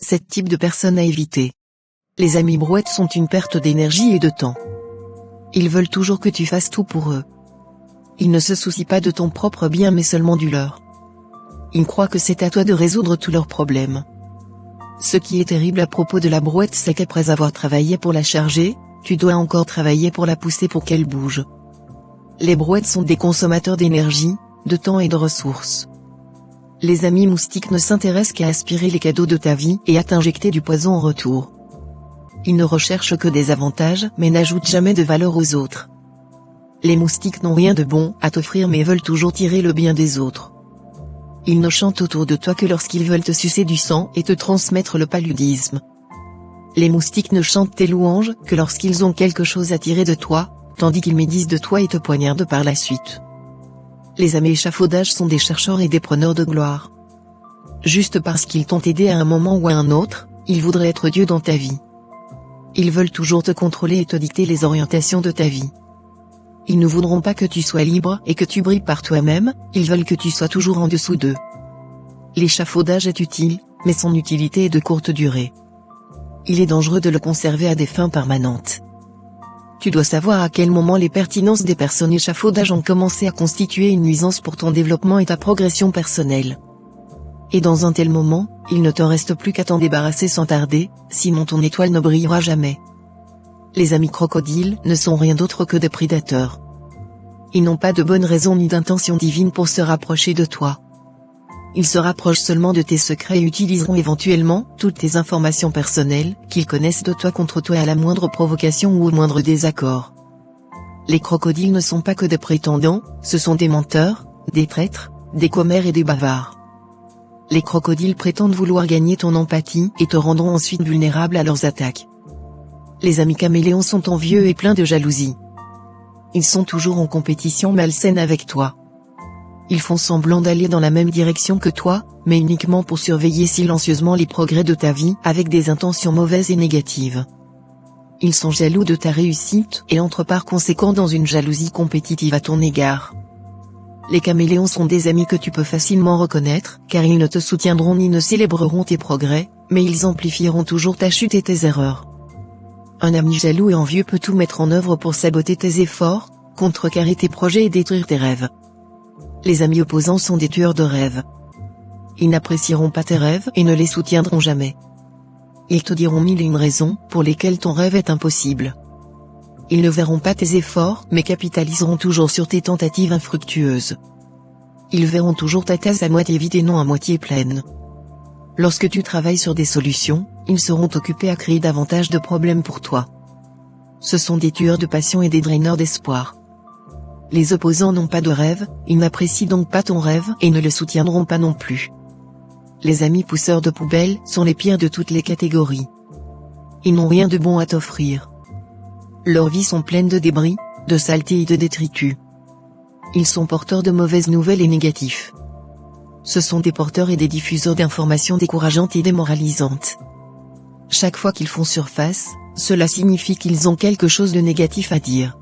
7 types de personnes à éviter. Les amis brouettes sont une perte d'énergie et de temps. Ils veulent toujours que tu fasses tout pour eux. Ils ne se soucient pas de ton propre bien mais seulement du leur. Ils croient que c'est à toi de résoudre tous leurs problèmes. Ce qui est terrible à propos de la brouette, c'est qu'après avoir travaillé pour la charger, tu dois encore travailler pour la pousser pour qu'elle bouge. Les brouettes sont des consommateurs d'énergie, de temps et de ressources. Les amis moustiques ne s'intéressent qu'à aspirer les cadeaux de ta vie et à t'injecter du poison en retour. Ils ne recherchent que des avantages mais n'ajoutent jamais de valeur aux autres. Les moustiques n'ont rien de bon à t'offrir mais veulent toujours tirer le bien des autres. Ils ne chantent autour de toi que lorsqu'ils veulent te sucer du sang et te transmettre le paludisme. Les moustiques ne chantent tes louanges que lorsqu'ils ont quelque chose à tirer de toi, tandis qu'ils médisent de toi et te poignardent par la suite. Les amis échafaudages sont des chercheurs et des preneurs de gloire. Juste parce qu'ils t'ont aidé à un moment ou à un autre, ils voudraient être Dieu dans ta vie. Ils veulent toujours te contrôler et te dicter les orientations de ta vie. Ils ne voudront pas que tu sois libre et que tu brilles par toi-même, ils veulent que tu sois toujours en dessous d'eux. L'échafaudage est utile, mais son utilité est de courte durée. Il est dangereux de le conserver à des fins permanentes. Tu dois savoir à quel moment les pertinences des personnes échafaudages ont commencé à constituer une nuisance pour ton développement et ta progression personnelle. Et dans un tel moment, il ne te reste plus qu'à t'en débarrasser sans tarder, sinon ton étoile ne brillera jamais. Les amis crocodiles ne sont rien d'autre que des prédateurs. Ils n'ont pas de bonne raison ni d'intention divine pour se rapprocher de toi. Ils se rapprochent seulement de tes secrets et utiliseront éventuellement toutes tes informations personnelles qu'ils connaissent de toi contre toi à la moindre provocation ou au moindre désaccord. Les crocodiles ne sont pas que des prétendants, ce sont des menteurs, des traîtres, des commères et des bavards. Les crocodiles prétendent vouloir gagner ton empathie et te rendront ensuite vulnérable à leurs attaques. Les amis caméléons sont envieux et pleins de jalousie. Ils sont toujours en compétition malsaine avec toi. Ils font semblant d'aller dans la même direction que toi, mais uniquement pour surveiller silencieusement les progrès de ta vie avec des intentions mauvaises et négatives. Ils sont jaloux de ta réussite et entrent par conséquent dans une jalousie compétitive à ton égard. Les caméléons sont des amis que tu peux facilement reconnaître, car ils ne te soutiendront ni ne célébreront tes progrès, mais ils amplifieront toujours ta chute et tes erreurs. Un ami jaloux et envieux peut tout mettre en œuvre pour saboter tes efforts, contrecarrer tes projets et détruire tes rêves. Les amis opposants sont des tueurs de rêves. Ils n'apprécieront pas tes rêves et ne les soutiendront jamais. Ils te diront mille et une raisons pour lesquelles ton rêve est impossible. Ils ne verront pas tes efforts mais capitaliseront toujours sur tes tentatives infructueuses. Ils verront toujours ta tasse à moitié vide et non à moitié pleine. Lorsque tu travailles sur des solutions, ils seront occupés à créer davantage de problèmes pour toi. Ce sont des tueurs de passion et des draineurs d'espoir. Les opposants n'ont pas de rêve, ils n'apprécient donc pas ton rêve et ne le soutiendront pas non plus. Les amis pousseurs de poubelles sont les pires de toutes les catégories. Ils n'ont rien de bon à t'offrir. Leurs vies sont pleines de débris, de saleté et de détritus. Ils sont porteurs de mauvaises nouvelles et négatifs. Ce sont des porteurs et des diffuseurs d'informations décourageantes et démoralisantes. Chaque fois qu'ils font surface, cela signifie qu'ils ont quelque chose de négatif à dire.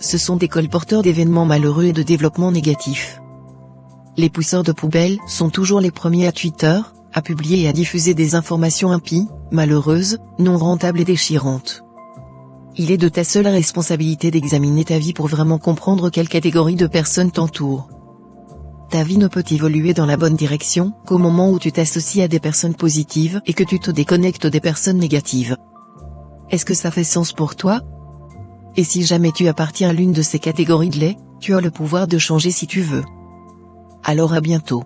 Ce sont des colporteurs d'événements malheureux et de développement négatif. Les pousseurs de poubelles sont toujours les premiers à Twitter, à publier et à diffuser des informations impies, malheureuses, non rentables et déchirantes. Il est de ta seule responsabilité d'examiner ta vie pour vraiment comprendre quelle catégorie de personnes t'entoure. Ta vie ne peut évoluer dans la bonne direction qu'au moment où tu t'associes à des personnes positives et que tu te déconnectes des personnes négatives. Est-ce que ça fait sens pour toi ? Et si jamais tu appartiens à l'une de ces catégories de lait, tu as le pouvoir de changer si tu veux. Alors à bientôt.